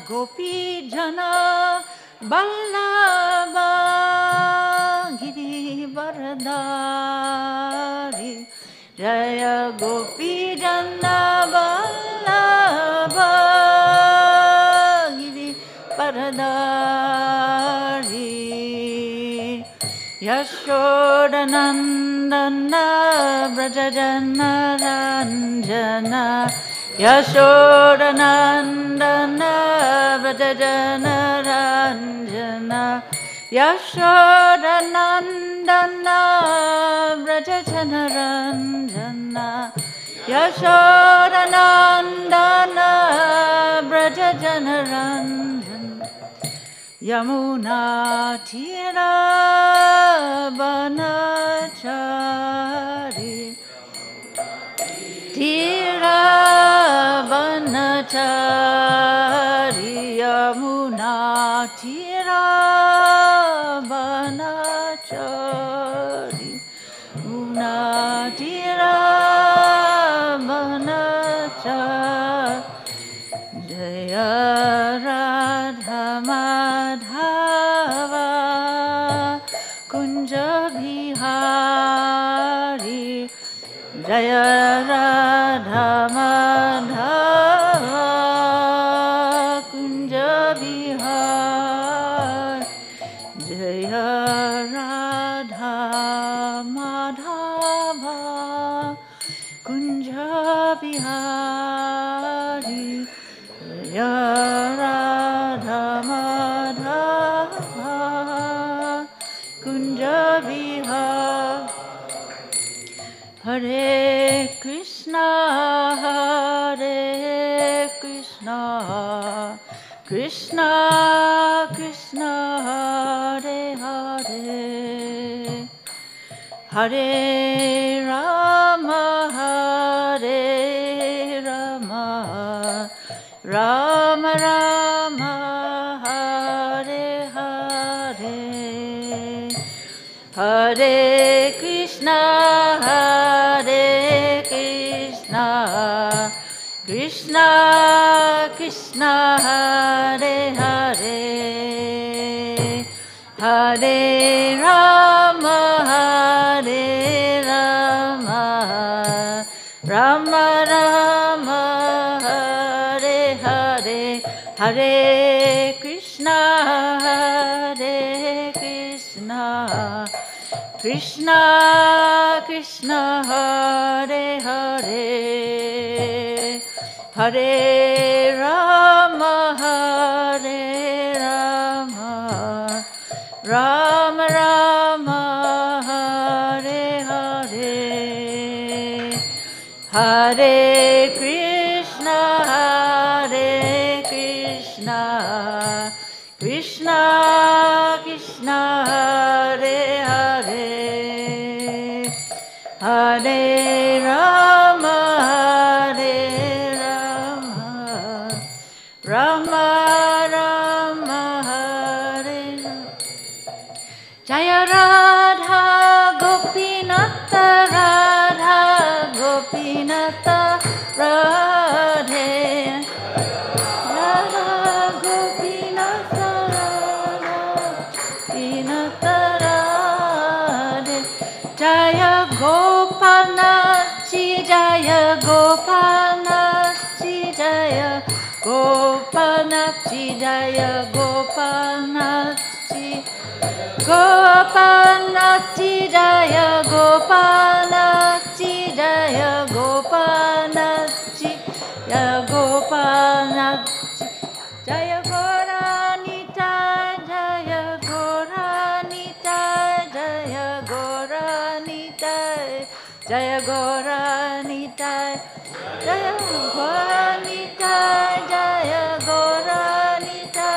Gopi Jana Ballabha Giri Varadari Jaya Gopi Jana Ballabha Giri Varadari Yashodanandana Brajajana Ranjana Yashodanandana Vrajajana Ranjana Yashodanandana Vrajajana Ranjana Yashodanandana Vrajajana Ranjana Yamuna Tira Banachari Tira Banachari Yamuna Tira Banachari Muna Tira Banachari Jaya Radha Madhava Kunja Bihari Jaya Radha Madhava Kunja Bihari Jaya Radha Madhava Kunja Bihari Jaya Radha Madhava Kunja Bihari Hare Krishna, Hare Krishna, Krishna Krishna, Hare Hare, Hare Rama, Hare Rama, Rama Rama, Hare Hare, Hare Krishna, Hare Krishna, Krishna Krishna, Hare Hare, Hare Rama, Hare Rama, Rama Rama, Hare Hare, Hare Krishna, Hare Krishna, Krishna Krishna, Hare Hare, Hare Rama, Hare Rama, Rama Rama, Hare Hare, Hare Krishna, Hare Krishna, Krishna Krishna, Hare Hare, Hare Rama, Hare Rama, Rama Rama, Hare Rama. Jaya Radha Gopinatha, Radha Gopinatha, Radhe Radha Gopinatha, Radha Gopinatha, Radhe Jaya Gopalnachi, Jaya Gopalnachi, Jaya Gopalnachi, Jaya Gopalnachi, Gopalnachi, Jaya Gopalnachi, Jaya Gopalnachi, Jaya Gopalnachi, Jaya Goranita, Jaya Goranita, Jaya Goranita, Jaya Goranita, Jaya Goranita, Jaya Goranita,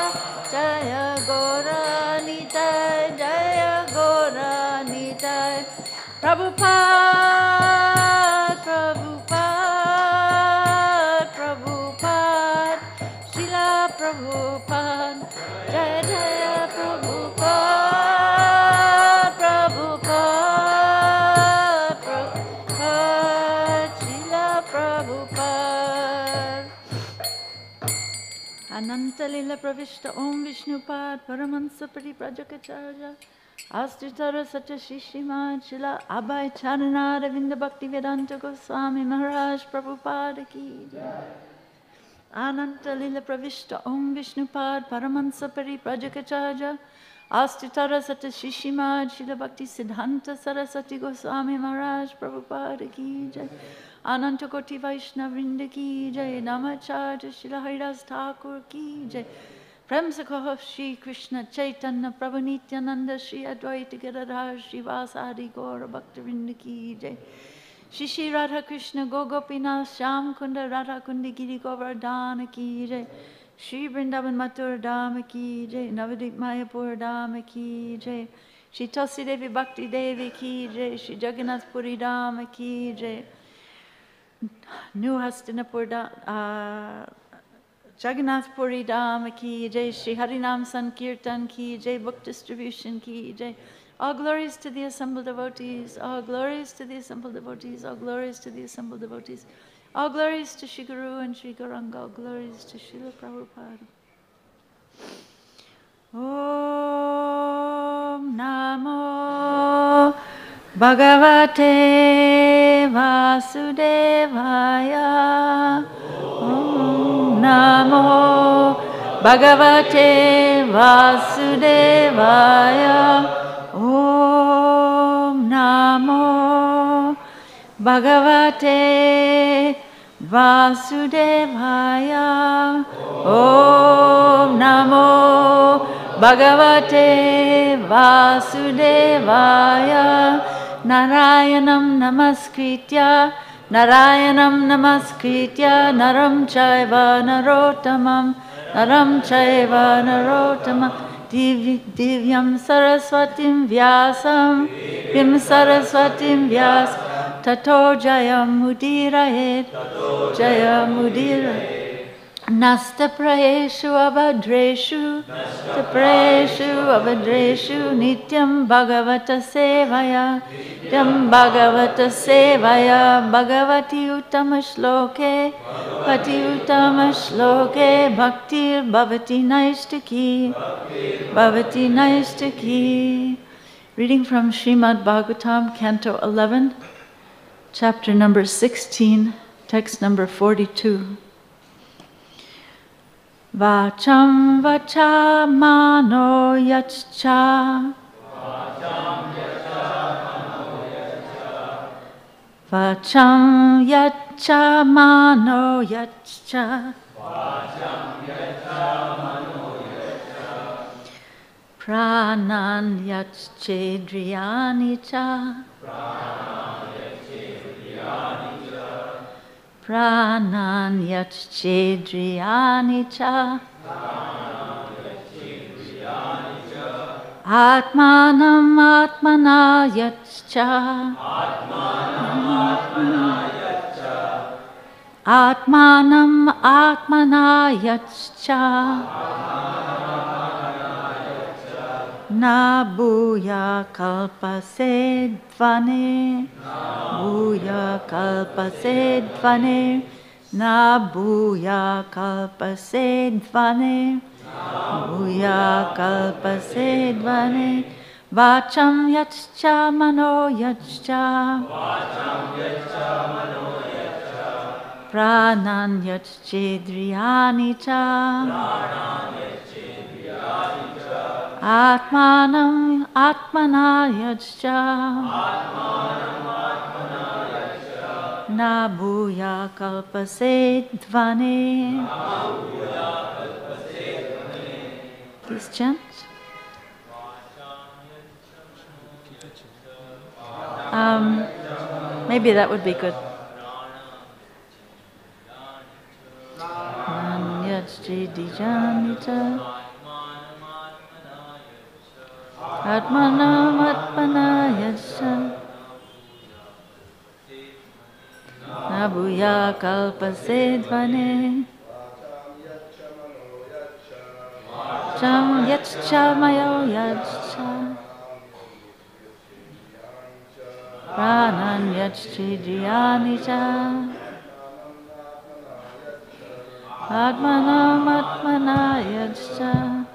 Jaya Goranita, Jaya Goranita, Prabhupada, Prabhupada, Prabhupada, Srila Prabhupada, Jaya Jaya Prabhupada, Prabhupada, Prabhupada, Srila Prabhupada. Anantalila Pravishta Om Vishnupad Paramansa Pariprajakacharya Astritara Satya Srimad Shila Abhay Charanara Vinda Bhakti Vedanta Goswami Maharaj Prabhupada Ki Jai. Anantalila Pravishta Om Vishnupad Paramansa Pariprajakacharya Astritara Satya Srimad Shila Bhakti Siddhanta Saraswati Goswami Maharaj Prabhupada Ki Jai. Ananta Koti Vaishnava Vrinda Ki Jai. Namacharya Shila Haridas Thakur Ki Jai. Prem se kaho Shri Krishna Chaitanya Prabhu Nityananda Shri Advaita Gadadhar Shri Vasadi Gaura Bhakta Vrinda Ki Jai. Shri Shri Radha Krishna Gogopinath Shyam Kunda Radha Kundi Giri Govardhana Ki Jai. Shri Vrindavan Mathura Dhama Ki Jai. Navadip Mayapur Dhama Ki Jai. Shri Tulsi Devi Bhakti Devi Ki Jai. Shri Jagannath Puri Dhama Ki Jai. New Hastinapur Jagannath Puri Dham Ki Jai. Shri Harinam Sankirtan Ki Jai. Book Distribution Ki Jai. All glories to the assembled devotees. All glories to the assembled devotees. All glories to the assembled devotees. All glories to Shri Guru and Shri Gauranga. All glories to Srila Prabhupada. Om Namo Bhagavate Vasudevaya. Om Namo Bhagavate Vasudevaya. Om Namo Bhagavate Vasudevaya. Om Namo Bhagavate Vasudevaya. Narayanam Namaskritya Narayanam Namaskritya Naram Chaiva Narottamam Naram Chaiva Narottamam Divyam Saraswatim Vyasam Vim Saraswatim Vyas Tato Jayam Mudirayet Jayam Mudirayet Nasta Prayeshu Abhadreshu Nityam Bhagavata Sevaya Nityam Bhagavata Sevaya Bhagavati Uttama Shloke Bhaktir Bhavati Naistaki. Reading from Srimad Bhagavatam, Canto 11, chapter number 16, text number 42. Vacham vacha mano yachcha. Vacham yacha mano yachcha. Pranan yachchedriyani cha. Pranan yachchedriyani cha. Atmanam atmana yachcha. Atmanam atmana yachcha. Na bhuya kalpasedvane. Bhuya kalpasedvane. Na bhuya kalpasedvane. Bhuya kalpasedvane. Vacham yachcha mano yachcha. Pranan yachchedriyani cha. Atmanam atmana yachcha. Na bhuya kalpasedvane. Please chant. Maybe that would be good. Nanyachchedijanita. Atmanam atmana yachcha. Na bhuya kalpasedvane. Cham yachcha mayo yachcha. Pranan yachchedriyani cha. Atmanam Atmana Yajcha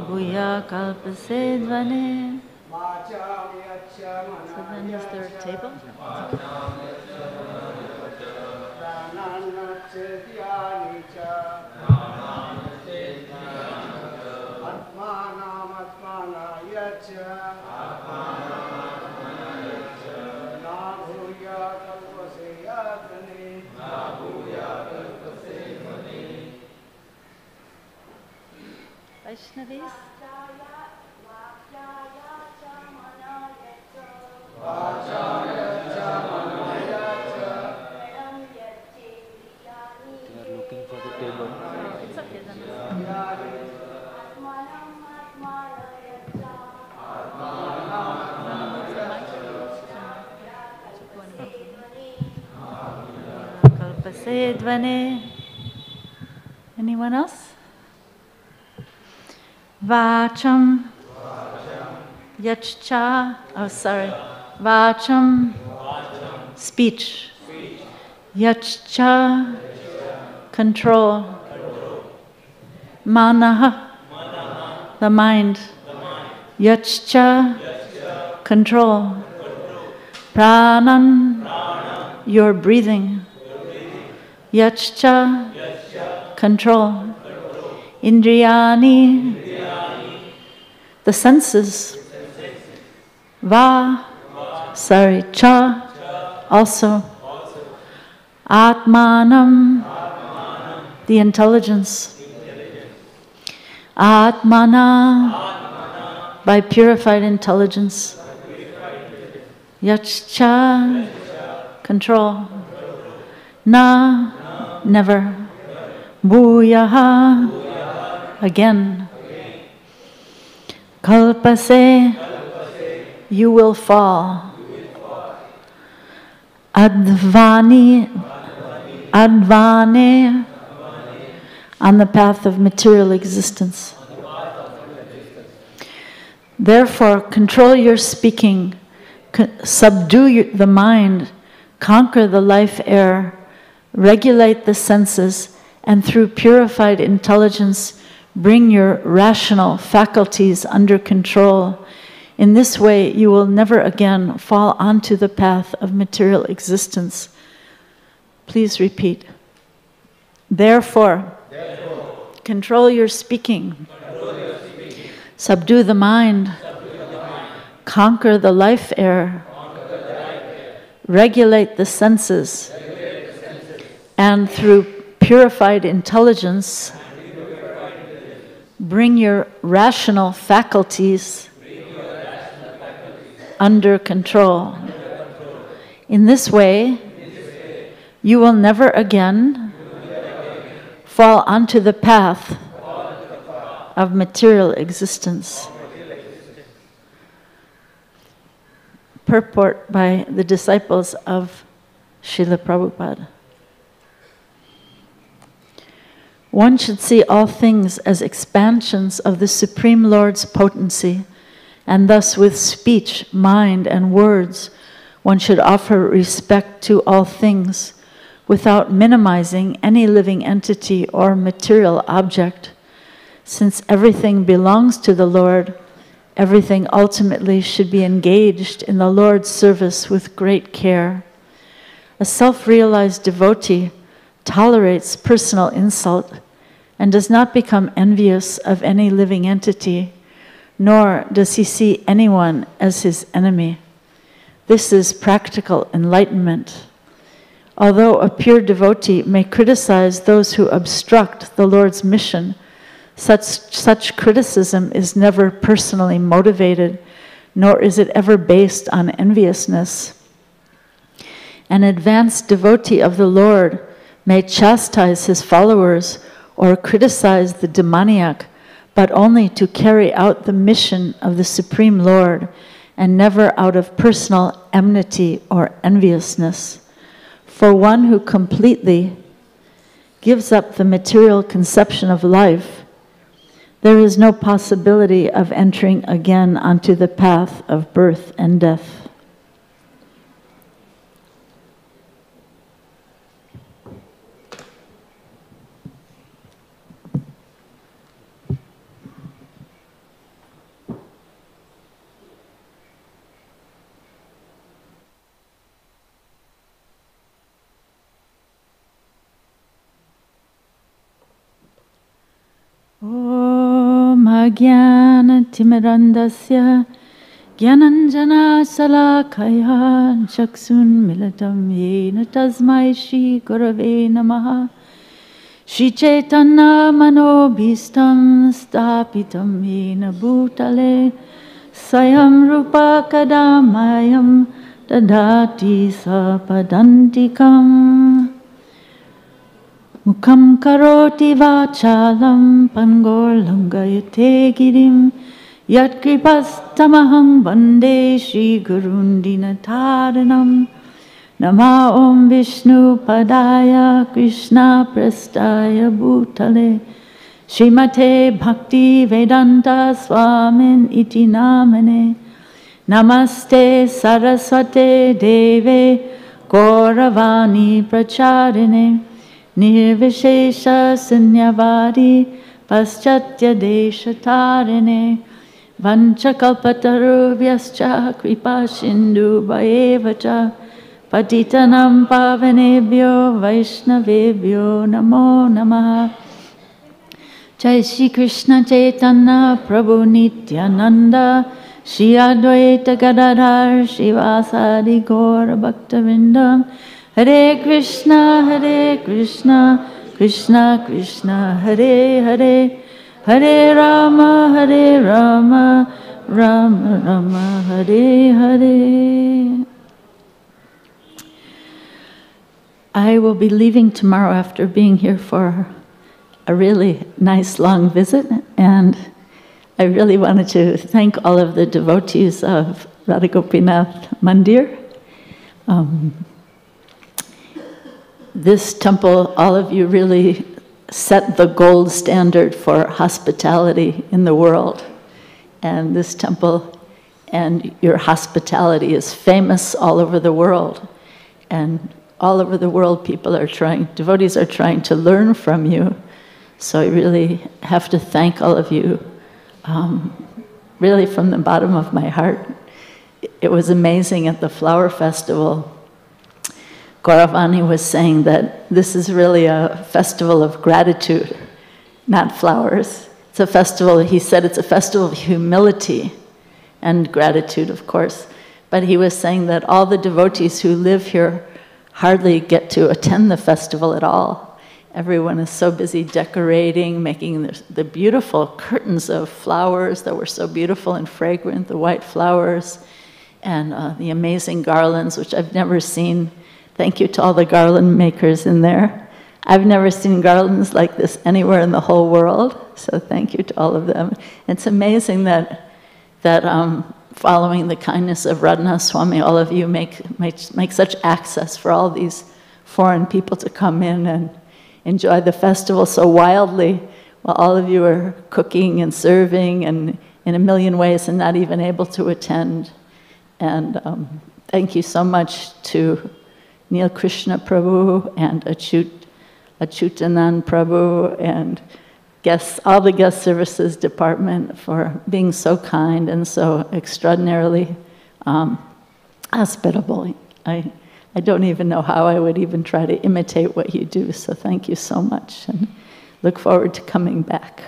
Bhuya Kalpase Dvane. So then is there a table? Vaishnavis? They are looking for the table. It's okay then. Kalpasedvane. Anyone else? Vacham Yachcha. Oh, sorry. Vacham, speech. Yachcha, control. Manaha, the mind. Yachcha, control. Pranan, your breathing. Yachcha, control. Indriyani, the senses. Cha, also. Atmanam, the intelligence. Atmana, by purified intelligence. Yachcha, control. Na, never. Bhuyaha, again. Kalpase, you will fall. Advane, on the path of material existence. Therefore, control your speaking, subdue the mind, conquer the life air, regulate the senses, and through purified intelligence, bring your rational faculties under control. In this way, you will never again fall onto the path of material existence. Please repeat. Therefore, control your speaking, subdue the mind, conquer the life air, regulate the senses, and through purified intelligence, bring your rational faculties under control. In this way, you will never again fall onto the path of material existence. Purport by the disciples of Srila Prabhupada. One should see all things as expansions of the Supreme Lord's potency, and thus with speech, mind, and words, one should offer respect to all things without minimizing any living entity or material object. Since everything belongs to the Lord, everything ultimately should be engaged in the Lord's service with great care. A self-realized devotee tolerates personal insult and does not become envious of any living entity, nor does he see anyone as his enemy. This is practical enlightenment. Although a pure devotee may criticize those who obstruct the Lord's mission, such criticism is never personally motivated, nor is it ever based on enviousness. An advanced devotee of the Lord may chastise his followers or criticize the demoniac, but only to carry out the mission of the Supreme Lord, and never out of personal enmity or enviousness. For one who completely gives up the material conception of life, there is no possibility of entering again onto the path of birth and death. Om Ajnana Timirandasya Gyananjana Salakaya Chaksun Milatam Yena Tasmai Shri Gurave Namaha Shri Chaitanya Manobhistam Stapitam Yena Bhutale Sayam Rupa Kadamayam Dadati Sapadantikam Mukham Karoti Vachalam Pangolangayate Girim Yat Kripastamaham Vande Shri Gurundina Taranam Nama Om Vishnu Padaya Krishna Prastaya Bhutale Srimate Bhakti Vedanta Swamin Iti Namane Namaste Saraswate Deve Gauravani Pracharine Nirvishesha Sunyavadi Paschatya Deshatarine Vanchakalpatarubhyascha Kripa Sindhu Bhaevacha Patitanam Pavanebhyo Vaishnavebhyo Namo Namaha Jai Shri Krishna Chaitanya Prabhu Nityananda Shri Advaita Gadadhar Shivasadi Gaura Bhaktivinoda Hare Krishna Krishna Krishna Hare Hare Hare Rama Rama Rama Hare Hare. I will be leaving tomorrow after being here for a really nice long visit, and I really wanted to thank all of the devotees of Radha Gopinath Mandir. This temple, all of you really set the gold standard for hospitality in the world. And this temple and your hospitality is famous all over the world. And all over the world, devotees are trying to learn from you. So I really have to thank all of you, really from the bottom of my heart. It was amazing at the flower festival. Gauravani was saying that this is really a festival of gratitude, not flowers. It's a festival, he said it's a festival of humility and gratitude, of course. But he was saying that all the devotees who live here hardly get to attend the festival at all. Everyone is so busy decorating, making the beautiful curtains of flowers that were so beautiful and fragrant, the white flowers, and the amazing garlands, which I've never seen. Thank you to all the garland makers in there. I've never seen garlands like this anywhere in the whole world, so thank you to all of them. It's amazing that following the kindness of Radhanath Swami, all of you make such access for all these foreign people to come in and enjoy the festival so wildly, while all of you are cooking and serving and in a million ways and not even able to attend. And thank you so much to Neil Krishna Prabhu and Achyutanand Prabhu and all the guest services department for being so kind and so extraordinarily hospitable. I don't even know how I would even try to imitate what you do, so thank you so much and look forward to coming back.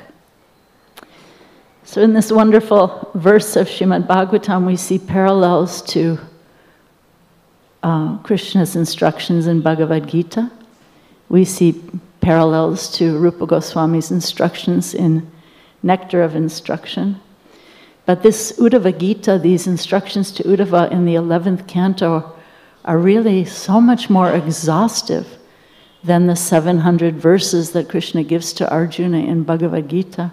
So in this wonderful verse of Srimad Bhagavatam, we see parallels to Krishna's instructions in Bhagavad Gita. We see parallels to Rupa Goswami's instructions in Nectar of Instruction. But this Uddhava Gita, these instructions to Uddhava in the 11th canto, are really so much more exhaustive than the 700 verses that Krishna gives to Arjuna in Bhagavad Gita.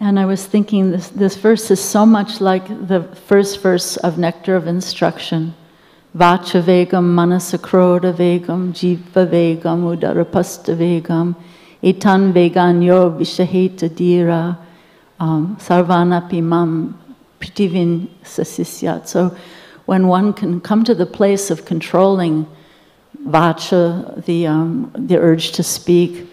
And I was thinking this verse is so much like the first verse of Nectar of Instruction. Vacha vegam manasakroda vegam jiva vegam udarapasta vegam etan veganyo vishaheta dira sarvanapi mam pritivin sasisyat. So when one can come to the place of controlling vacha, the urge to speak,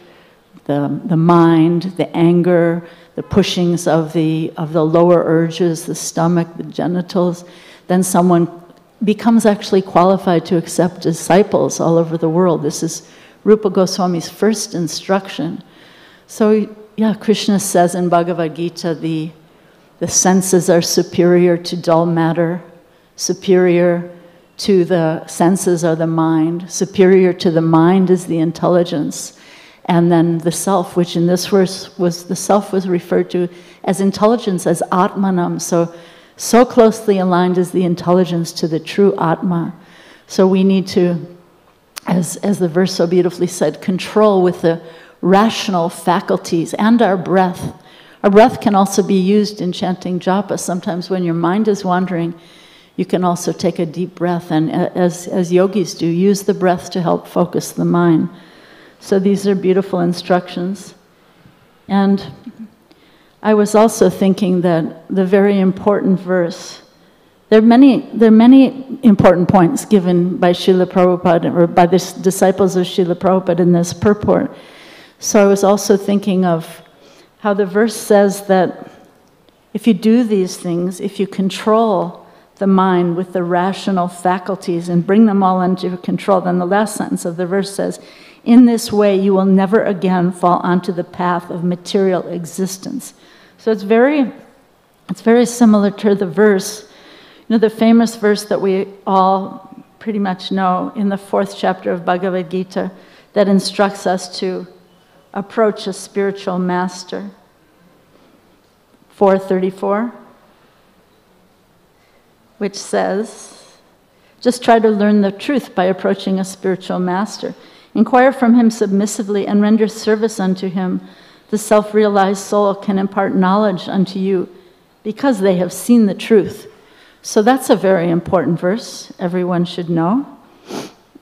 the mind, the anger, the pushings of the lower urges, the stomach, the genitals, then someone becomes actually qualified to accept disciples all over the world. This is Rupa Goswami's first instruction So, yeah, Krishna says in Bhagavad Gita, the senses are superior to dull matter, superior to the senses are the mind, superior to the mind is the intelligence, and then the self, which in this verse the self was referred to as intelligence, as Atmanam, so closely aligned is the intelligence to the true Atma. So we need to, as the verse so beautifully said, control with the rational faculties and our breath. Our breath can also be used in chanting japa. Sometimes when your mind is wandering, you can also take a deep breath, and as yogis do, use the breath to help focus the mind. So these are beautiful instructions. And I was also thinking that the very important verse, there are many important points given by Srila Prabhupada, or by the disciples of Srila Prabhupada in this purport. So I was also thinking of how the verse says that if you do these things, if you control the mind with the rational faculties and bring them all under control, then the last sentence of the verse says, in this way you will never again fall onto the path of material existence. So it's very similar to the verse, the famous verse that we all pretty much know in the 4th chapter of Bhagavad Gita that instructs us to approach a spiritual master. 4:34, which says, just try to learn the truth by approaching a spiritual master. Inquire from him submissively and render service unto him. The self-realized soul can impart knowledge unto you because they have seen the truth. So that's a very important verse. Everyone should know,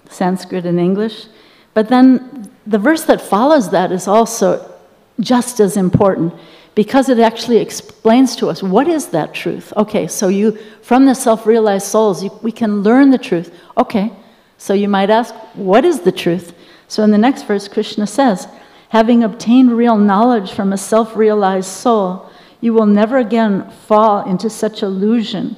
Sanskrit and English. But then the verse that follows that is also just as important because it actually explains to us, what is that truth? Okay, so from the self-realized souls, we can learn the truth. Okay, so you might ask, what is the truth? So in the next verse, Krishna says, having obtained real knowledge from a self-realized soul, you will never again fall into such illusion.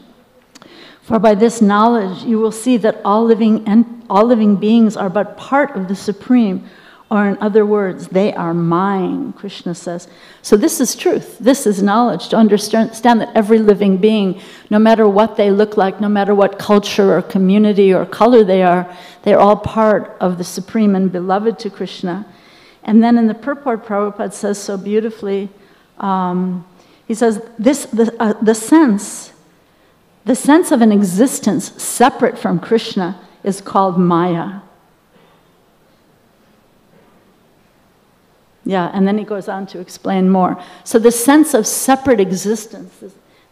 For by this knowledge, you will see that all living beings are but part of the Supreme, or in other words, they are mine, Krishna says. So this is truth. This is knowledge, to understand that every living being, no matter what they look like, no matter what culture or community or color they're all part of the Supreme and beloved to Krishna. And then in the purport, Prabhupada says so beautifully, he says, the sense of an existence separate from Krishna is called Maya. Yeah, and then he goes on to explain more. So the sense of separate existence,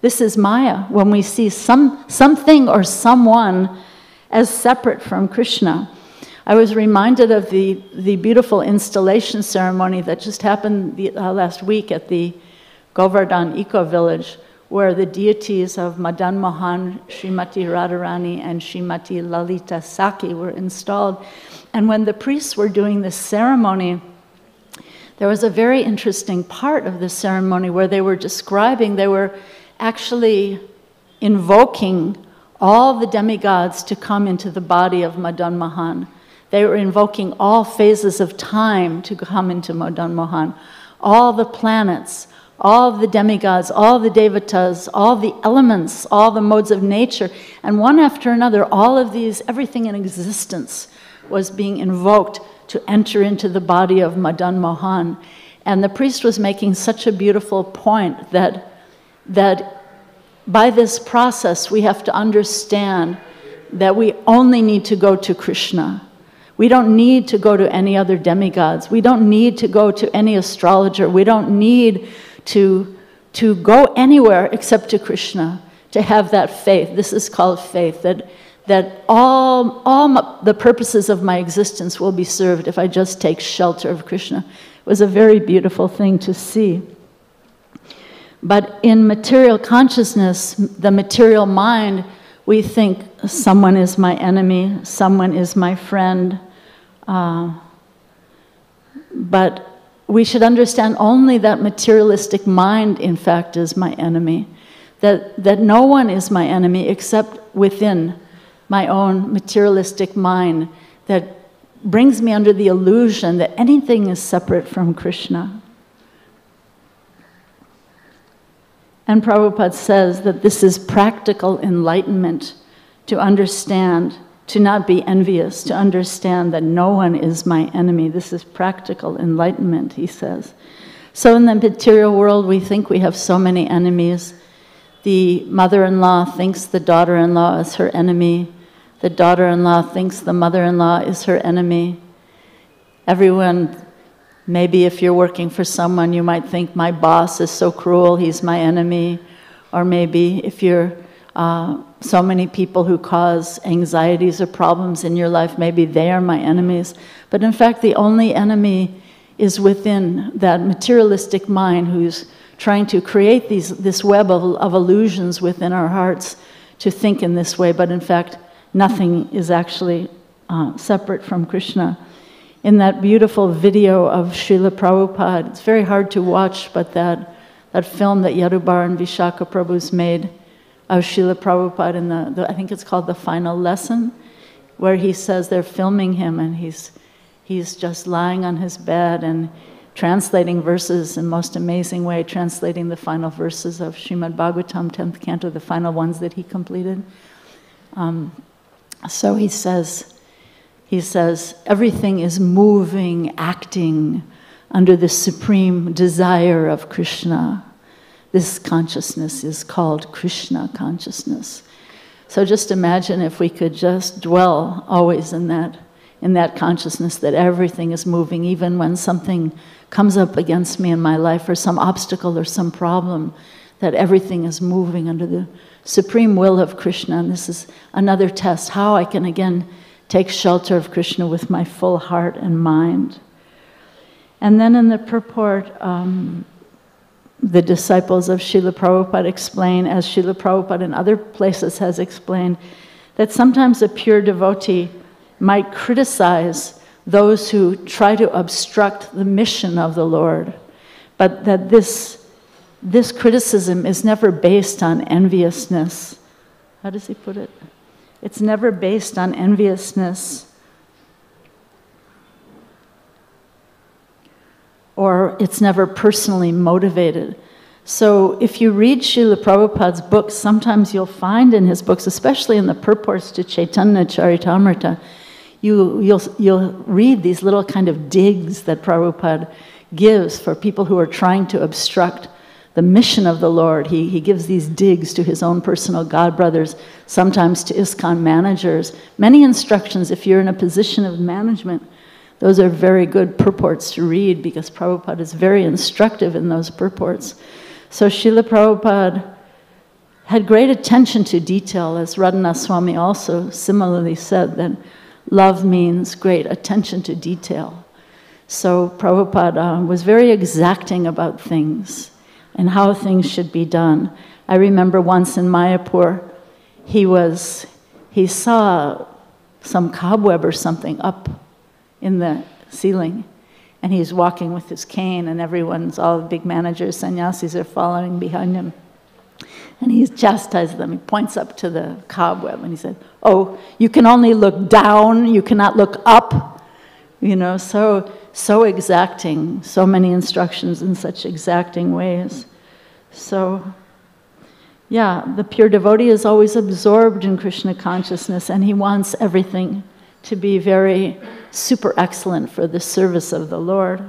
this is Maya, when we see something or someone as separate from Krishna. I was reminded of the beautiful installation ceremony that just happened last week at the Govardhan Eco-Village, where the deities of Madan Mohan, Srimati Radharani, and Srimati Lalita Saki were installed. And when the priests were doing this ceremony, there was a very interesting part of the ceremony where they were actually invoking all the demigods to come into the body of Madan Mohan. They were invoking all phases of time to come into Madan Mohan, all the planets, all the demigods, all the devatas, all the elements, all the modes of nature, and one after another, all of these, everything in existence was being invoked to enter into the body of Madan Mohan. And the priest was making such a beautiful point that by this process we have to understand that we only need to go to Krishna. We don't need to go to any other demigods. We don't need to go to any astrologer. We don't need to go anywhere except to Krishna, to have that faith. This is called faith, that all the purposes of my existence will be served if I just take shelter of Krishna. It was a very beautiful thing to see. But in material consciousness, the material mind, we think someone is my enemy, someone is my friend. But we should understand only that materialistic mind, in fact, is my enemy. That no one is my enemy except within my own materialistic mind that brings me under the illusion that anything is separate from Krishna. And Prabhupada says that this is practical enlightenment, to understand, to not be envious, to understand that no one is my enemy. This is practical enlightenment, he says. So in the material world, we think we have so many enemies. The mother-in-law thinks the daughter-in-law is her enemy. The daughter-in-law thinks the mother-in-law is her enemy. Everyone, maybe if you're working for someone, you might think my boss is so cruel, he's my enemy. Or maybe if you're so many people who cause anxieties or problems in your life, maybe they are my enemies. But in fact, the only enemy is within that materialistic mind who's trying to create this web of illusions within our hearts to think in this way. But in fact, nothing is actually separate from Krishna. In that beautiful video of Srila Prabhupada, it's very hard to watch, but that film that Yadubar and Vishaka Prabhu's made of Srila Prabhupada in I think it's called The Final Lesson, where he says they're filming him and he's just lying on his bed and translating verses in the most amazing way, translating the final verses of Srimad Bhagavatam, 10th Canto, the final ones that he completed. So he says, everything is moving, acting under the supreme desire of Krishna. This consciousness is called Krishna consciousness. So just imagine if we could just dwell always in that consciousness that everything is moving, even when something comes up against me in my life or some obstacle or some problem, that everything is moving under the supreme will of Krishna. And this is another test, how I can again take shelter of Krishna with my full heart and mind. And then in the purport, the disciples of Srila Prabhupada explain, as Srila Prabhupada in other places has explained, that sometimes a pure devotee might criticize those who try to obstruct the mission of the Lord, but that this criticism is never based on enviousness. How does he put it? It's never based on enviousness, or it's never personally motivated. So if you read Srila Prabhupada's books, sometimes you'll find in his books, especially in the purports to Chaitanya Charitamrita, you'll read these little kind of digs that Prabhupada gives for people who are trying to obstruct the mission of the Lord. He gives these digs to his own personal godbrothers, sometimes to ISKCON managers. Many instructions, if you're in a position of management, those are very good purports to read because Prabhupada is very instructive in those purports. So Srila Prabhupada had great attention to detail, as Radhanath Swami also similarly said, that love means great attention to detail. So Prabhupada was very exacting about things and how things should be done. I remember once in Mayapur, he saw some cobweb or something up in the ceiling, and he's walking with his cane, and all the big managers, sannyasis are following behind him. And he's chastised them. He points up to the cobweb, and he said, "Oh, you can only look down, you cannot look up." You know, so exacting, so many instructions in such exacting ways. So, yeah, the pure devotee is always absorbed in Krishna consciousness, and he wants everything to be very super excellent for the service of the Lord.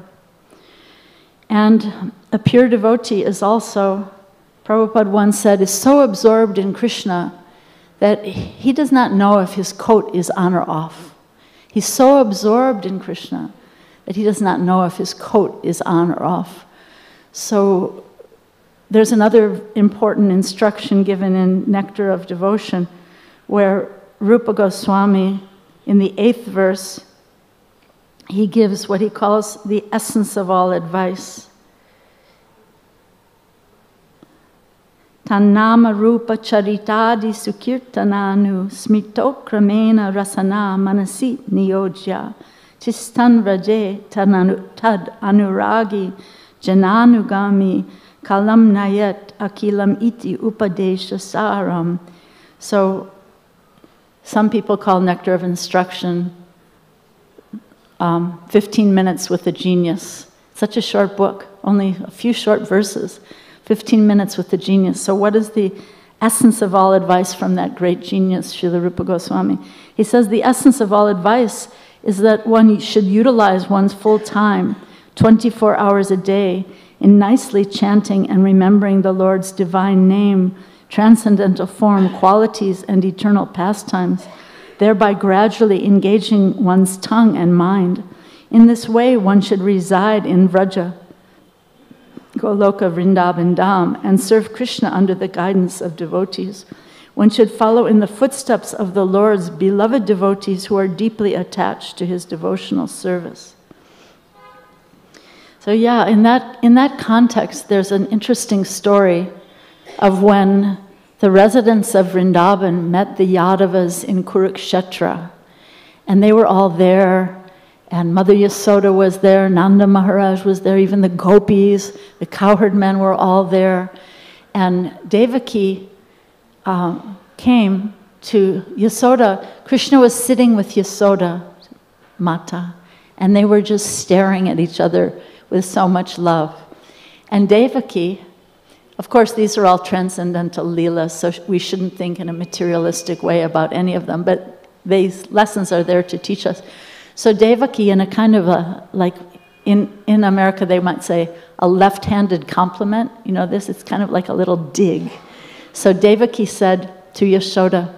And a pure devotee is also, Prabhupada once said, is so absorbed in Krishna that he does not know if his coat is on or off. He's so absorbed in Krishna that he does not know if his coat is on or off. So there's another important instruction given in Nectar of Devotion where Rupa Goswami, in the 8th verse, he gives what he calls the essence of all advice. Tannama rupa charitadi sukirtananu smitokramena rasana manasi niyojya chistan vraje tad anuragi jananugami kalam nayat akilam iti upadesha saram. So some people call Nectar of Instruction 15 minutes with a genius. Such a short book, only a few short verses. 15 minutes with the genius. So what is the essence of all advice from that great genius, Srila Rupa Goswami? He says the essence of all advice is that one should utilize one's full time, 24 hours a day, in nicely chanting and remembering the Lord's divine name, transcendental form, qualities, and eternal pastimes, thereby gradually engaging one's tongue and mind. In this way, one should reside in Vraja, Goloka, Vrindavan Dham, and serve Krishna under the guidance of devotees. One should follow in the footsteps of the Lord's beloved devotees who are deeply attached to his devotional service. So yeah, in that context, there's an interesting story of when the residents of Vrindavan met the Yadavas in Kurukshetra, and they were all there, and Mother Yasoda was there, Nanda Maharaj was there, even the gopis, the cowherd men were all there, and Devaki came to Yasoda. Krishna was sitting with Yasoda, Mata, and they were just staring at each other with so much love. And Devaki, of course, these are all transcendental leelas, so we shouldn't think in a materialistic way about any of them, but these lessons are there to teach us. So Devaki, in a kind of a, like in America they might say, a left-handed compliment, you know this, it's kind of like a little dig. So Devaki said to Yashoda,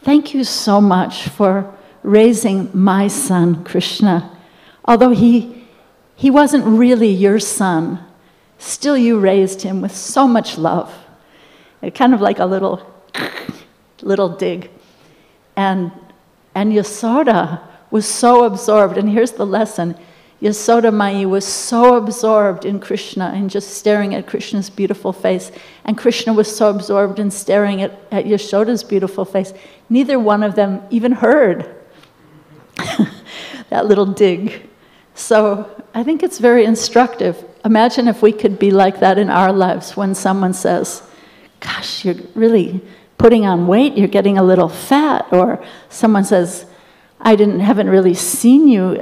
"Thank you so much for raising my son, Krishna. Although he wasn't really your son, still you raised him with so much love." It kind of like a little dig. And Yasoda was so absorbed, and here's the lesson. Yasoda Mai was so absorbed in Krishna and just staring at Krishna's beautiful face, and Krishna was so absorbed in staring at Yashoda's beautiful face. Neither one of them even heard that little dig. So I think it's very instructive. Imagine if we could be like that in our lives when someone says, "Gosh, you're really putting on weight, you're getting a little fat," or someone says, "I haven't really seen you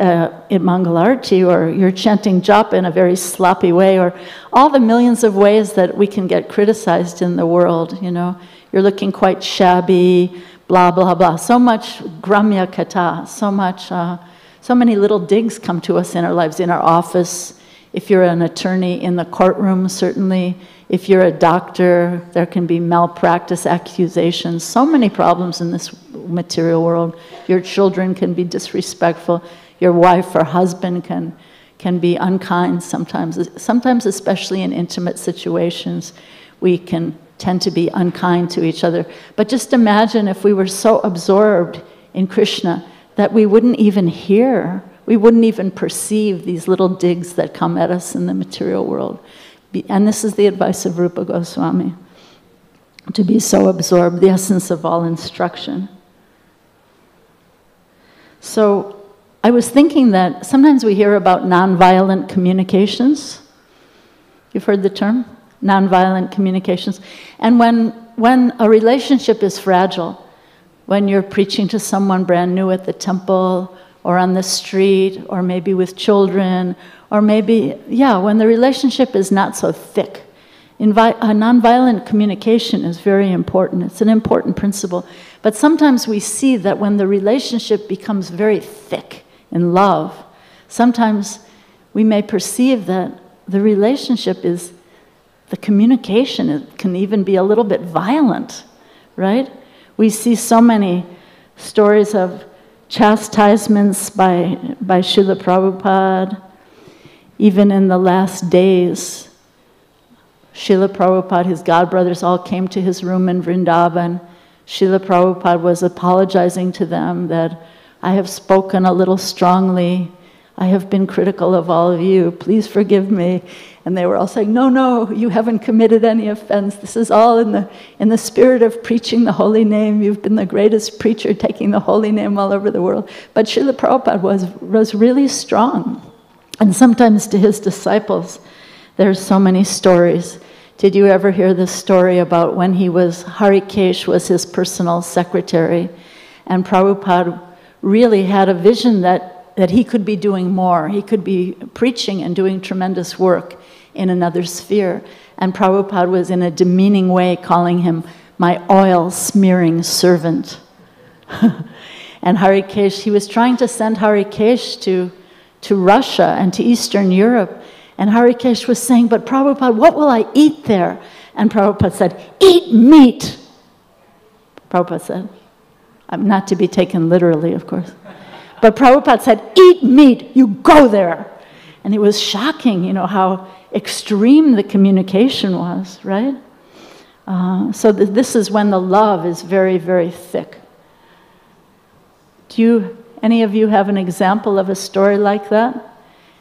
in Mangalarti," or "You're chanting japa in a very sloppy way," or all the millions of ways that we can get criticized in the world, you know. "You're looking quite shabby," blah, blah, blah. So much gramya kata, so many little digs come to us in our lives, in our office. If you're an attorney, in the courtroom, certainly. If you're a doctor, there can be malpractice accusations. So many problems in this material world. Your children can be disrespectful. Your wife or husband can be unkind sometimes. Sometimes, especially in intimate situations, we can tend to be unkind to each other. But just imagine if we were so absorbed in Krishna that we wouldn't even hear, we wouldn't even perceive these little digs that come at us in the material world. And this is the advice of Rupa Goswami, to be so absorbed, the essence of all instruction. So I was thinking that sometimes we hear about nonviolent communications. You've heard the term? Nonviolent communications. And when a relationship is fragile, when you're preaching to someone brand new at the temple, or on the street, or maybe with children, or maybe, when the relationship is not so thick. Nonviolent communication is very important. It's an important principle. But sometimes we see that when the relationship becomes very thick in love, sometimes we may perceive that the relationship is, the communication can even be a little bit violent, right? We see so many stories of chastisements by Srila Prabhupada. Even in the last days, Srila Prabhupada, his godbrothers all came to his room in Vrindavan. Srila Prabhupada was apologizing to them that, "I have spoken a little strongly. I have been critical of all of you. Please forgive me." And they were all saying, no, you haven't committed any offense. This is all in the spirit of preaching the holy name. You've been the greatest preacher, taking the holy name all over the world. But Srila Prabhupada was really strong. And sometimes to his disciples, there's so many stories. Did you ever hear this story about when Harikesh was his personal secretary, and Prabhupada really had a vision that he could be doing more. He could be preaching and doing tremendous work in another sphere. And Prabhupada was in a demeaning way calling him my oil-smearing servant. And Harikesh, he was trying to send Harikesh to Russia and to Eastern Europe. And Harikesh was saying, but Prabhupada, what will I eat there? And Prabhupada said, eat meat. Prabhupada said, not to be taken literally, of course. But Prabhupada said, eat meat, you go there. And it was shocking, you know, how extreme the communication was, right? So this is when the love is very, very thick. Any of you have an example of a story like that?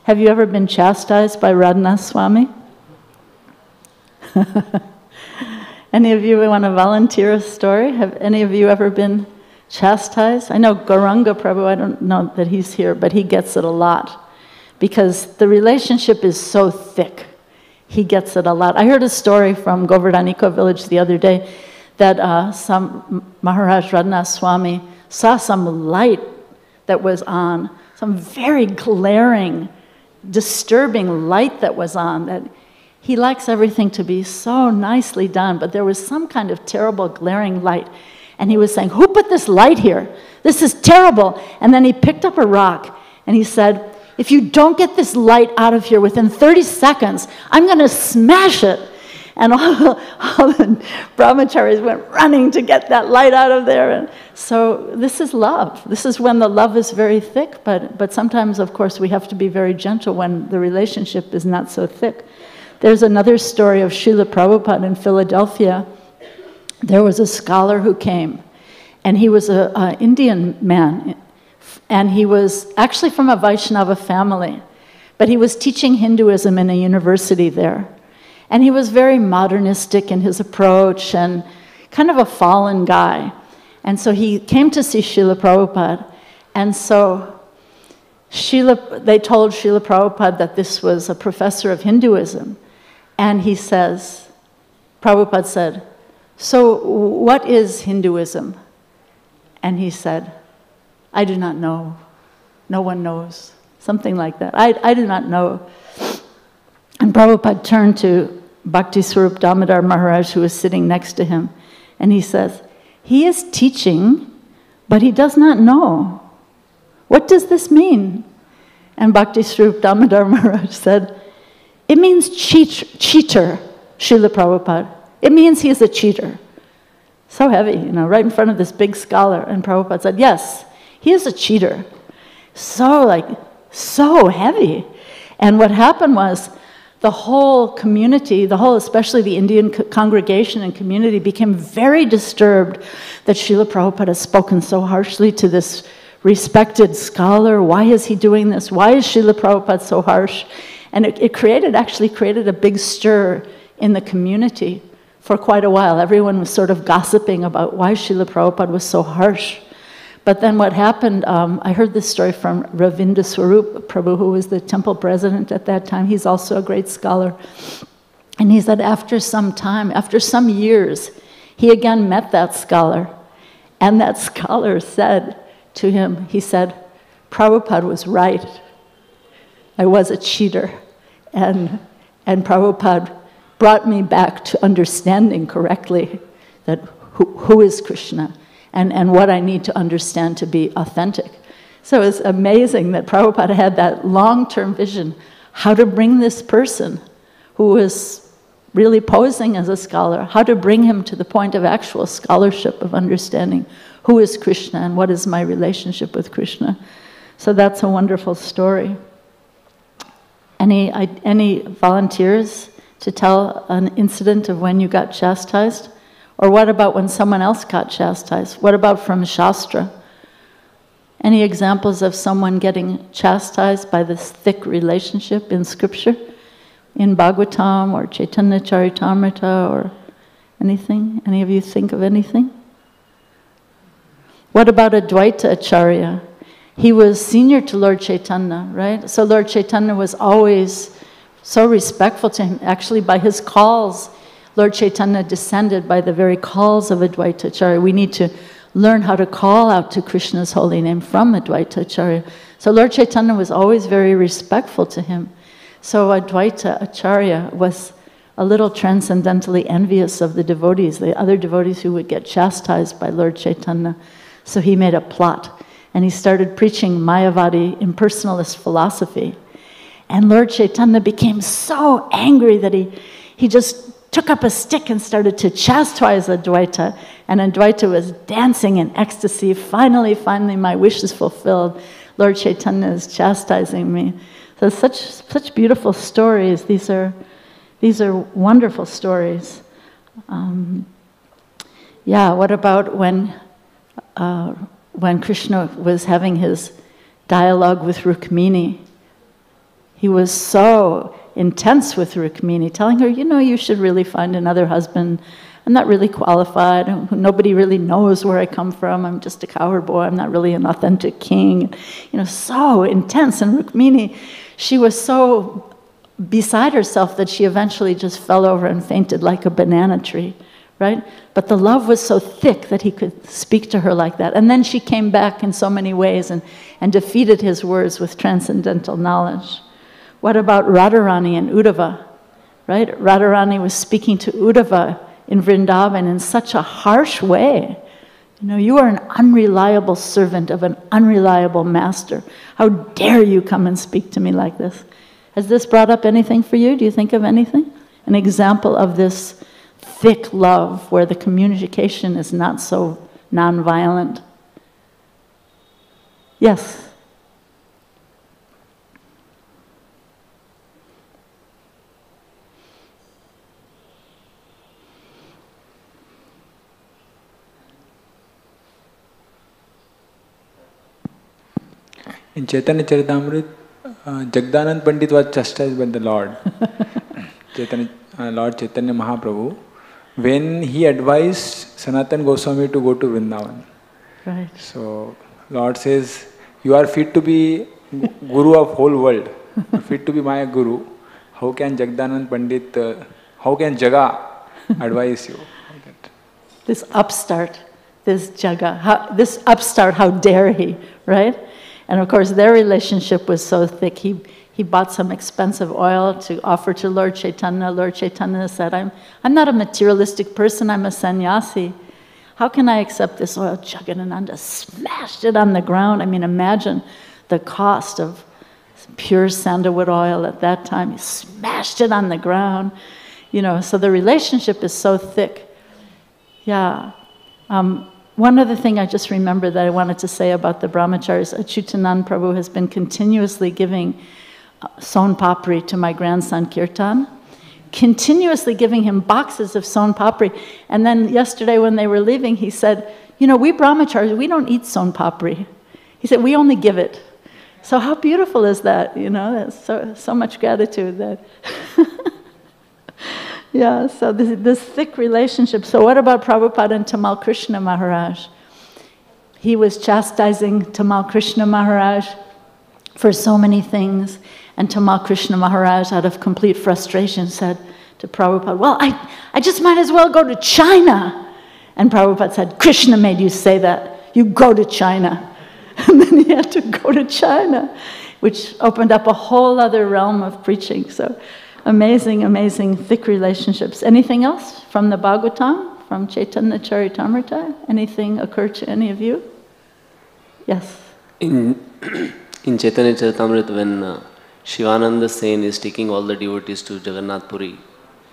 Have you ever been chastised by Radhanath Swami? Any of you want to volunteer a story? Have any of you ever been chastised? I know Gauranga Prabhu, I don't know that he's here, but he gets it a lot. Because the relationship is so thick. He gets it a lot. I heard a story from Govardhaniko village the other day that some Maharaj Radhanath Swami saw some light that was on, some very glaring, disturbing light that was on, that he likes everything to be so nicely done, but there was some kind of terrible glaring light. And he was saying, who put this light here? This is terrible. And then he picked up a rock and he said, if you don't get this light out of here within 30 seconds, I'm going to smash it. And all the brahmacharis went running to get that light out of there. And so this is love. This is when the love is very thick, but sometimes, of course, we have to be very gentle when the relationship is not so thick. There's another story of Srila Prabhupada in Philadelphia. There was a scholar who came, and he was an Indian man, and he was actually from a Vaishnava family, but he was teaching Hinduism in a university there. And he was very modernistic in his approach and kind of a fallen guy. And so he came to see Srila Prabhupada. And so they told Srila Prabhupada that this was a professor of Hinduism. And he says, Prabhupada said, so what is Hinduism? And he said, I do not know. No one knows. Something like that. I do not know. And Prabhupada turned to Bhakti Swarup Damodar Maharaj, who was sitting next to him, and he says, he is teaching, but he does not know. What does this mean? And Bhakti Swarup Damodar Maharaj said, it means cheater, Srila Prabhupada. It means he is a cheater. So heavy, you know, right in front of this big scholar. And Prabhupada said, yes, he is a cheater. So heavy. And what happened was, the whole community, especially the Indian congregation and community, became very disturbed that Srila Prabhupada has spoken so harshly to this respected scholar. Why is he doing this? Why is Srila Prabhupada so harsh? And it actually created a big stir in the community for quite a while. Everyone was sort of gossiping about why Srila Prabhupada was so harsh. But then what happened, I heard this story from Ravinda Swarup Prabhu, who was the temple president at that time. He's also a great scholar. And he said after some time, after some years, he again met that scholar. And that scholar said to him, he said, Prabhupada was right. I was a cheater. And Prabhupada brought me back to understanding correctly that who is Krishna. And what I need to understand to be authentic. So it's amazing that Prabhupada had that long-term vision, how to bring this person who was really posing as a scholar, how to bring him to the point of actual scholarship, of understanding who is Krishna and what is my relationship with Krishna. So that's a wonderful story. Any volunteers to tell an incident of when you got chastised? Or what about when someone else got chastised? What about from Shastra? Any examples of someone getting chastised by this thick relationship in scripture? In Bhagavatam or Chaitanya Charitamrita or anything? Any of you think of anything? What about Advaita Acharya? He was senior to Lord Chaitanya, right? So Lord Chaitanya was always so respectful to him. Actually, by his calls, Lord Chaitanya descended by the very calls of Advaita Acharya. We need to learn how to call out to Krishna's holy name from Advaita Acharya. So Lord Chaitanya was always very respectful to him. So Advaita Acharya was a little transcendently envious of the devotees, the other devotees who would get chastised by Lord Chaitanya. So he made a plot, and he started preaching Mayavadi impersonalist philosophy. And Lord Chaitanya became so angry that he just took up a stick and started to chastise Advaita. And Advaita was dancing in ecstasy. Finally, my wish is fulfilled. Lord Chaitanya is chastising me. So such beautiful stories. These are wonderful stories. What about when Krishna was having his dialogue with Rukmini? He was so intense with Rukmini, telling her, you should really find another husband. I'm not really qualified. Nobody really knows where I come from. I'm just a cowherd boy. I'm not really an authentic king. So intense. And Rukmini, she was so beside herself that she eventually just fell over and fainted like a banana tree, right? But the love was so thick that he could speak to her like that. And then she came back in so many ways and defeated his words with transcendental knowledge. What about Radharani and Uddhava, right? Radharani was speaking to Uddhava in Vrindavan in such a harsh way. You are an unreliable servant of an unreliable master. How dare you come and speak to me like this? Has this brought up anything for you? Do you think of anything? An example of this thick love where the communication is not so non-violent? Yes? In Chaitanya Charitamrita, Jagdanand Pandit was chastised by the Lord. Lord Chaitanya Mahaprabhu, when he advised Sanatana Goswami to go to Vrindavan. Right. So Lord says, you are fit to be Guru of whole world, fit to be my Guru. How can Jagdanand Pandit, how can Jaga advise you? This upstart, this Jaga, how dare he, right? And of course, their relationship was so thick. He bought some expensive oil to offer to Lord Chaitanya. Lord Chaitanya said, I'm not a materialistic person, I'm a sannyasi. How can I accept this oil? Jagadananda smashed it on the ground. I mean, imagine the cost of pure sandalwood oil at that time. He smashed it on the ground. So the relationship is so thick. Yeah. One other thing I just remembered that I wanted to say about the brahmacharis, Achyutanand Prabhu has been continuously giving son papri to my grandson Kirtan, continuously giving him boxes of son papri. And then yesterday when they were leaving, he said, we brahmacharis, we don't eat son papri. He said, we only give it. So how beautiful is that? That's so much gratitude that... Yeah, so this thick relationship. So what about Prabhupada and Tamal Krishna Maharaj? He was chastising Tamal Krishna Maharaj for so many things. And Tamal Krishna Maharaj, out of complete frustration, said to Prabhupada, well, I just might as well go to China. And Prabhupada said, Krishna made you say that. You go to China. And then he had to go to China, which opened up a whole other realm of preaching. So amazing, amazing, thick relationships. Anything else from the Bhagavatam, from Chaitanya Charitamrita? Anything occur to any of you? Yes. In Chaitanya Charitamrita, when Shivananda Sen is taking all the devotees to Jagannath Puri,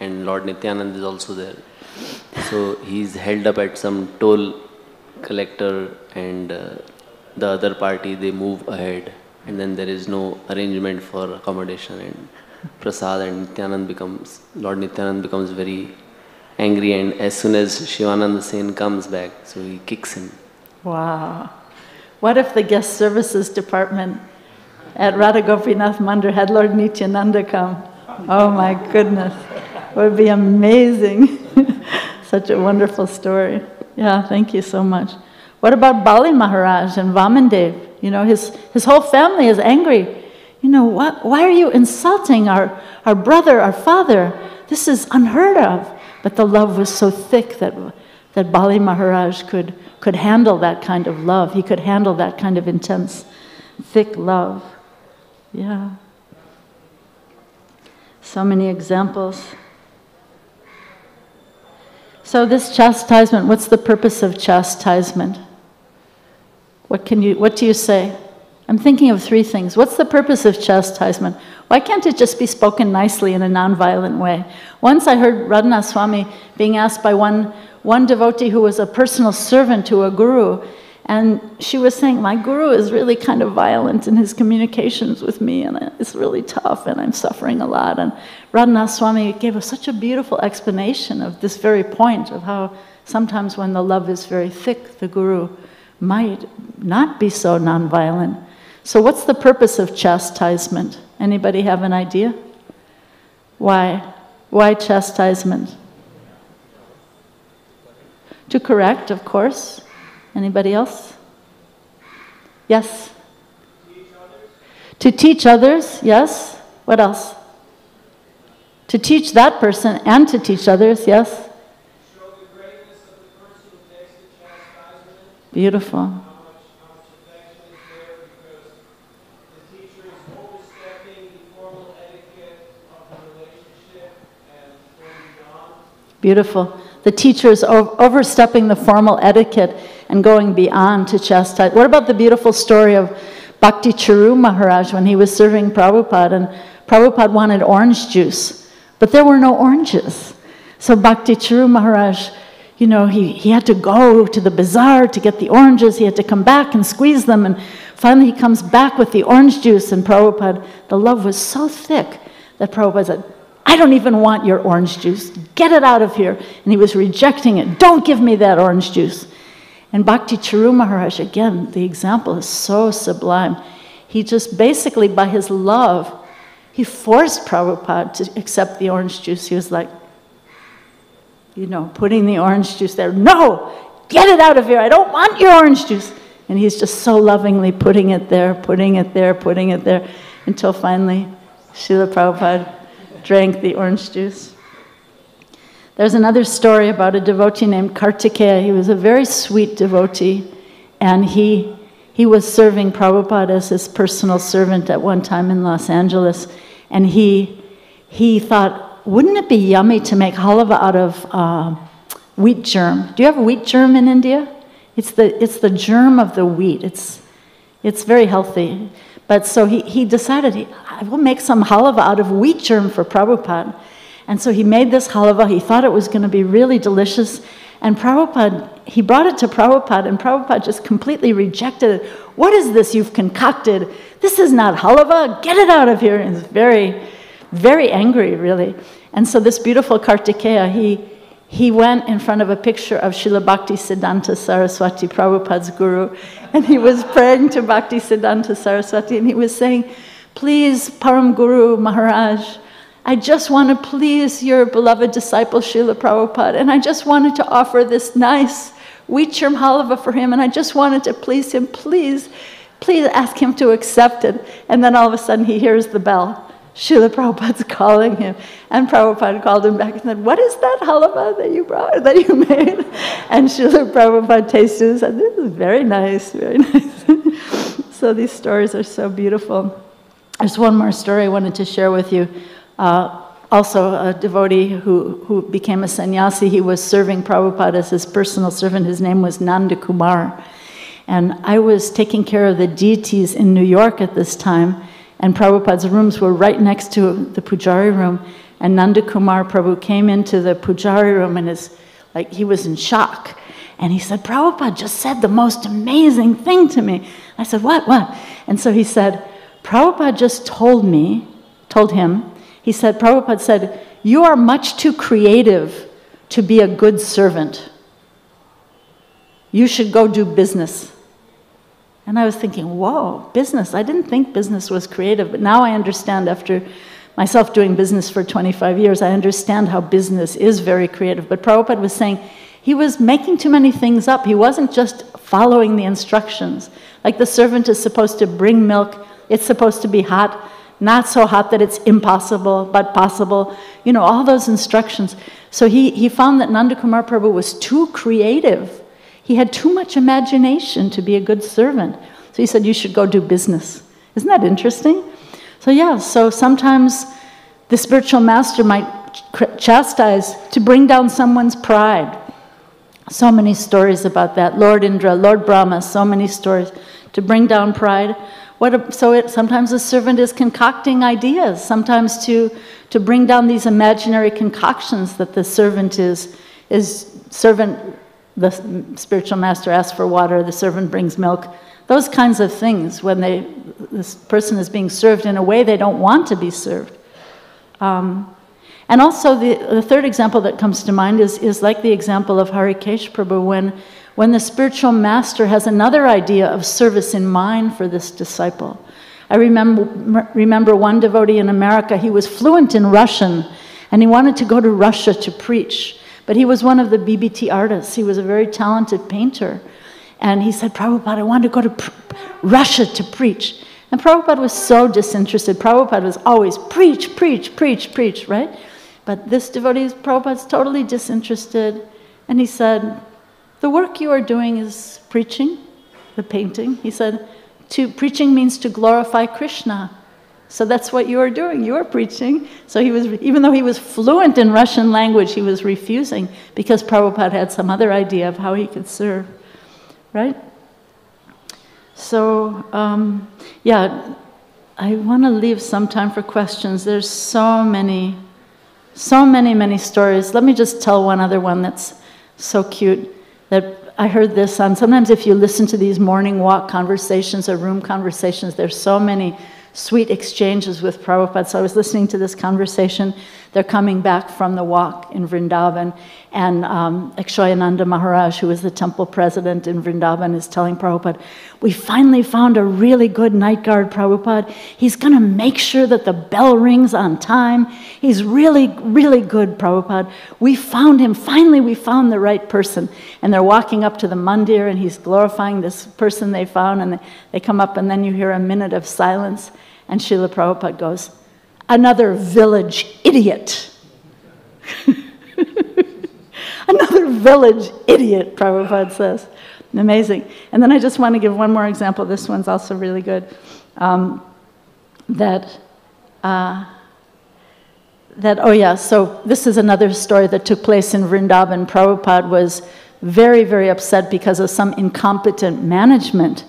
and Lord Nityananda is also there. So he's held up at some toll collector, and the other party, they move ahead, and then there is no arrangement for accommodation and prasad, and Lord Nityananda becomes very angry, and as soon as Shivananda Sen comes back, so he kicks him. Wow. What if the guest services department at Radha Gopinath Mandir had Lord Nityananda come? Oh my goodness, it would be amazing. Such a wonderful story. Yeah, thank you so much. What about Bali Maharaj and Vamandev? His whole family is angry. Why are you insulting our brother, our father? This is unheard of. But the love was so thick that Bali Maharaj could handle that kind of love. He could handle that kind of intense, thick love. Yeah. So many examples. So this chastisement, what's the purpose of chastisement? What do you say? I'm thinking of three things. What's the purpose of chastisement? Why can't it just be spoken nicely in a non-violent way? Once I heard Radhanath Swami being asked by one devotee who was a personal servant to a guru, and she was saying, my guru is really kind of violent in his communications with me, and it's really tough, and I'm suffering a lot. And Radhanath Swami gave us such a beautiful explanation of this very point, of how sometimes when the love is very thick, the guru might not be so non-violent. So what's the purpose of chastisement? Anybody have an idea? Why? Why chastisement? To correct, of course. Anybody else? Yes? To teach others, yes. What else? To teach that person and to teach others, yes. Show the greatness of the person who takes the chastisement. Beautiful. How much affection is there, because the teacher is overstepping the formal etiquette of the relationship and going beyond. Beautiful. The teacher is overstepping the formal etiquette and going beyond to chastise. What about the beautiful story of Bhakti Charu Maharaj when he was serving Prabhupada, and Prabhupada wanted orange juice, but there were no oranges. So Bhakti Charu Maharaj, you know, he had to go to the bazaar to get the oranges. He had to come back and squeeze them, and finally he comes back with the orange juice, and Prabhupada, the love was so thick that Prabhupada said, I don't even want your orange juice. Get it out of here. And he was rejecting it. Don't give me that orange juice. And Bhakti Charu Maharaj, again, the example is so sublime. He just basically, by his love, he forced Prabhupada to accept the orange juice. He was like, you know, putting the orange juice there. No, get it out of here. I don't want your orange juice. And he's just so lovingly putting it there, putting it there, putting it there, until finally Srila Prabhupada drank the orange juice. There's another story about a devotee named Kartikeya. He was a very sweet devotee, and he was serving Prabhupada as his personal servant at one time in Los Angeles, and he thought, wouldn't it be yummy to make halava out of wheat germ? Do you have wheat germ in India? It's the germ of the wheat. It's very healthy. But so he decided, I will make some halava out of wheat germ for Prabhupada. And so he made this halava. He thought it was going to be really delicious. And he brought it to Prabhupada, and Prabhupada just completely rejected it. What is this you've concocted? This is not halava. Get it out of here. And he's very, very angry, really. And so this beautiful Kartikeya, he went in front of a picture of Srila Bhakti Siddhanta Saraswati, Prabhupada's guru, and he was praying to Bhakti Siddhanta Saraswati, and he was saying, please, Param Guru Maharaj, I just want to please your beloved disciple Srila Prabhupada, and I just wanted to offer this nice wheat germ halava for him, and I just wanted to please him. Please ask him to accept it. And then all of a sudden he hears the bell. Srila Prabhupada's calling him, and Prabhupada called him back and said, what is that halava that you made? And Srila Prabhupada tasted it and said, this is very nice, very nice. So these stories are so beautiful. There's one more story I wanted to share with you. Also a devotee who became a sannyasi. He was serving Prabhupada as his personal servant. His name was Nanda Kumar. And I was taking care of the deities in New York at this time, and Prabhupada's rooms were right next to the Pujari room. And Nanda Kumar Prabhu came into the Pujari room, and he was in shock. And he said, Prabhupada just said the most amazing thing to me. I said, what? And so he said, Prabhupada just told him, he said, Prabhupada said, you are much too creative to be a good servant. You should go do business. And I was thinking, whoa, business. I didn't think business was creative, but now I understand, after myself doing business for 25 years, I understand how business is very creative. But Prabhupada was saying he was making too many things up. He wasn't just following the instructions. Like the servant is supposed to bring milk, it's supposed to be hot, not so hot that it's impossible, but possible. You know, all those instructions. So he found that Nanda Kumar Prabhu was too creative. He had too much imagination to be a good servant. So he said, you should go do business. Isn't that interesting? So yeah, so sometimes the spiritual master might chastise to bring down someone's pride. So many stories about that. Lord Indra, Lord Brahma, so many stories to bring down pride. Sometimes the servant is concocting ideas, sometimes to bring down these imaginary concoctions that the servant the spiritual master asks for water, the servant brings milk. Those kinds of things when this person is being served in a way they don't want to be served. And also the third example that comes to mind is like the example of Harikesh Prabhu when the spiritual master has another idea of service in mind for this disciple. I remember one devotee in America, he was fluent in Russian and he wanted to go to Russia to preach. But he was one of the BBT artists. He was a very talented painter. And he said, Prabhupada, I want to go to Russia to preach. And Prabhupada was so disinterested. Prabhupada was always preach, preach, preach, preach, right? But this devotee, Prabhupada's totally disinterested. And he said, the work you are doing is preaching, the painting. He said, preaching means to glorify Krishna. So that's what you are doing. You are preaching. So he was, even though he was fluent in Russian language, he was refusing because Prabhupada had some other idea of how he could serve, right? So, yeah, I want to leave some time for questions. There's so many stories. Let me just tell one other one that's so cute that I heard this on. Sometimes if you listen to these morning walk conversations or room conversations, there's so many sweet exchanges with Prabhupada. So I was listening to this conversation. They're coming back from the walk in Vrindavan, and Akshayananda Maharaj, who is the temple president in Vrindavan, is telling Prabhupada, we finally found a really good night guard, Prabhupada. He's going to make sure that the bell rings on time. He's really, really good, Prabhupada. We found him. Finally, we found the right person. And they're walking up to the mandir, and he's glorifying this person they found, and they come up, and then you hear a minute of silence. And Srila Prabhupada goes, another village idiot. Another village idiot, Prabhupada says. Amazing. And then I just want to give one more example. This one's also really good. So this is another story that took place in Vrindavan. Prabhupada was very, very upset because of some incompetent management.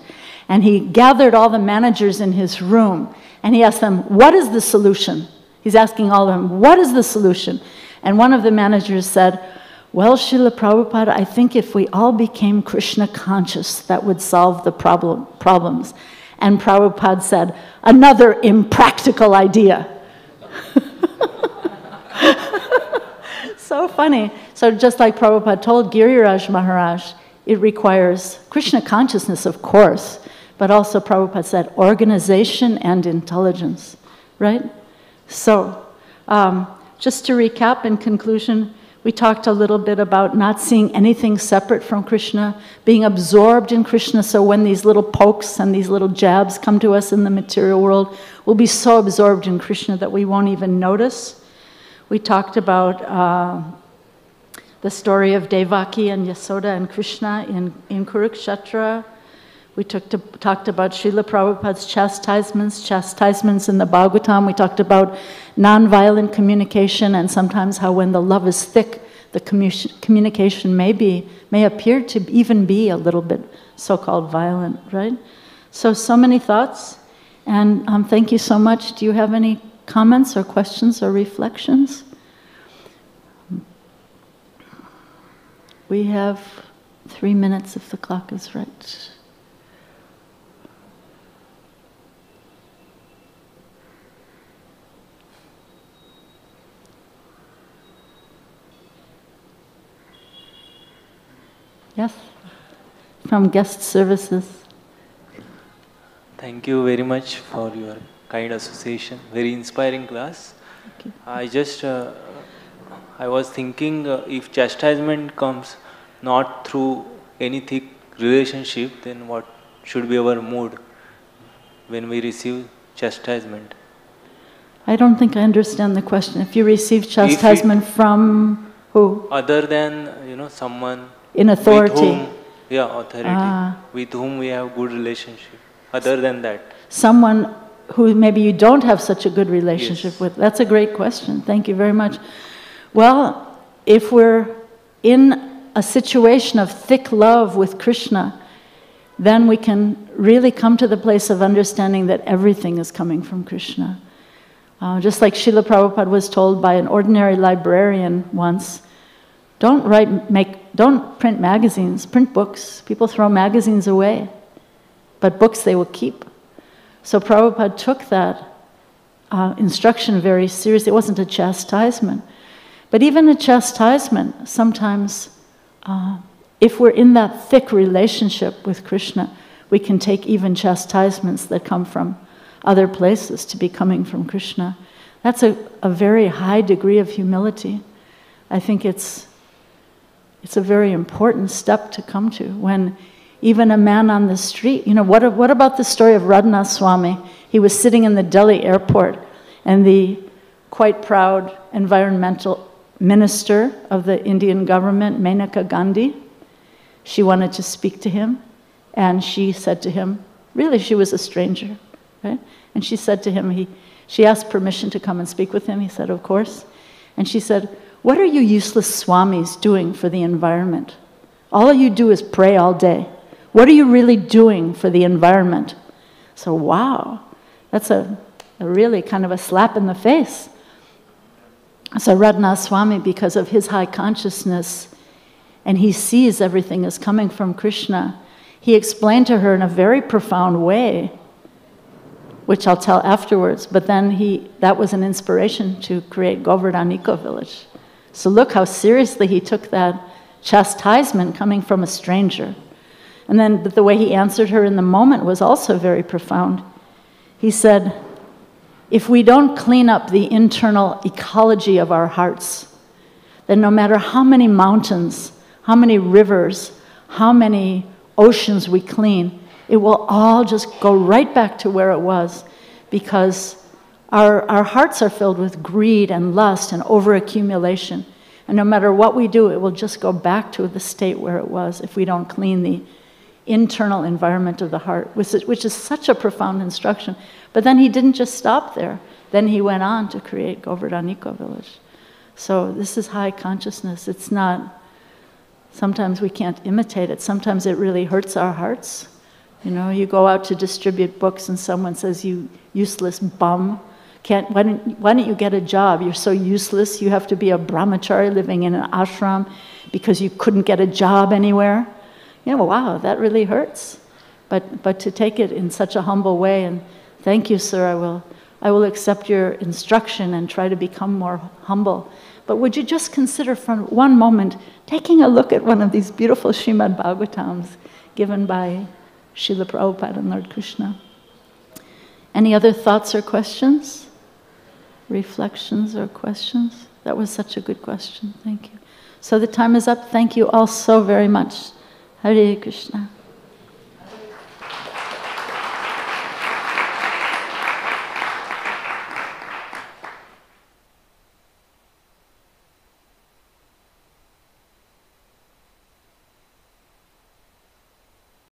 And he gathered all the managers in his room. And he asked them, what is the solution? He's asking all of them, what is the solution? And one of the managers said, well, Srila Prabhupada, I think if we all became Krishna conscious, that would solve the problems. And Prabhupada said, another impractical idea. So funny. So just like Prabhupada told Giriraj Maharaj, it requires Krishna consciousness, of course, but also Prabhupada said organization and intelligence, right? So just to recap in conclusion, we talked a little bit about not seeing anything separate from Krishna, being absorbed in Krishna, so when these little pokes and these little jabs come to us in the material world, we'll be so absorbed in Krishna that we won't even notice. We talked about the story of Devaki and Yasoda and Krishna in Kurukshetra. We talked about Srila Prabhupada's chastisements in the Bhagavatam. We talked about nonviolent communication and sometimes how when the love is thick, the communication may appear to even be a little bit so-called violent, right? So many thoughts, and thank you so much. Do you have any comments or questions or reflections? We have 3 minutes if the clock is right. Yes, from guest services. Thank you very much for your kind association. Very inspiring class. I was thinking if chastisement comes not through any thick relationship, then what should be our mood when we receive chastisement? I don't think I understand the question. If you receive chastisement from who? Other than, someone in authority. With whom we have good relationship. Other than that. Someone who maybe you don't have such a good relationship with? That's a great question. Thank you very much. Well, if we're in a situation of thick love with Krishna, then we can really come to the place of understanding that everything is coming from Krishna. Just like Srila Prabhupada was told by an ordinary librarian once, don't print magazines, print books. People throw magazines away, but books they will keep. So Prabhupada took that instruction very seriously. It wasn't a chastisement. But even a chastisement, sometimes, if we're in that thick relationship with Krishna, we can take even chastisements that come from other places to be coming from Krishna. That's a very high degree of humility. I think it's a very important step to come to. When even a man on the street, what about the story of Radhanath Swami? He was sitting in the Delhi airport, and the quite proud environmental minister of the Indian government, Maneka Gandhi, she wanted to speak to him, and she said to him, really she was a stranger, right? And she said to him, she asked permission to come and speak with him. He said, of course. And she said, what are you useless swamis doing for the environment? All you do is pray all day. What are you really doing for the environment? So wow, that's a really kind of a slap in the face. So Radhanath Swami, because of his high consciousness, and he sees everything is coming from Krishna, he explained to her in a very profound way, which I'll tell afterwards, but then that was an inspiration to create Govardhan Eco Village. So look how seriously he took that chastisement coming from a stranger. And then the way he answered her in the moment was also very profound. He said, if we don't clean up the internal ecology of our hearts, then no matter how many mountains, how many rivers, how many oceans we clean, it will all just go right back to where it was, because our hearts are filled with greed and lust and overaccumulation. And no matter what we do, it will just go back to the state where it was if we don't clean the internal environment of the heart, which is such a profound instruction. But then he didn't just stop there. Then he went on to create Govardhan Eco Village. So this is high consciousness. It's not, sometimes we can't imitate it. Sometimes it really hurts our hearts. You go out to distribute books and someone says, you useless bum, why don't you get a job? You're so useless. You have to be a brahmachari living in an ashram because you couldn't get a job anywhere. Wow, that really hurts. But to take it in such a humble way, and thank you, sir, I will accept your instruction and try to become more humble. But would you just consider for one moment taking a look at one of these beautiful Srimad Bhagavatams given by Srila Prabhupada and Lord Krishna? Any other thoughts or questions? Reflections or questions? That was such a good question. Thank you. So the time is up. Thank you all so very much. Hare Krishna.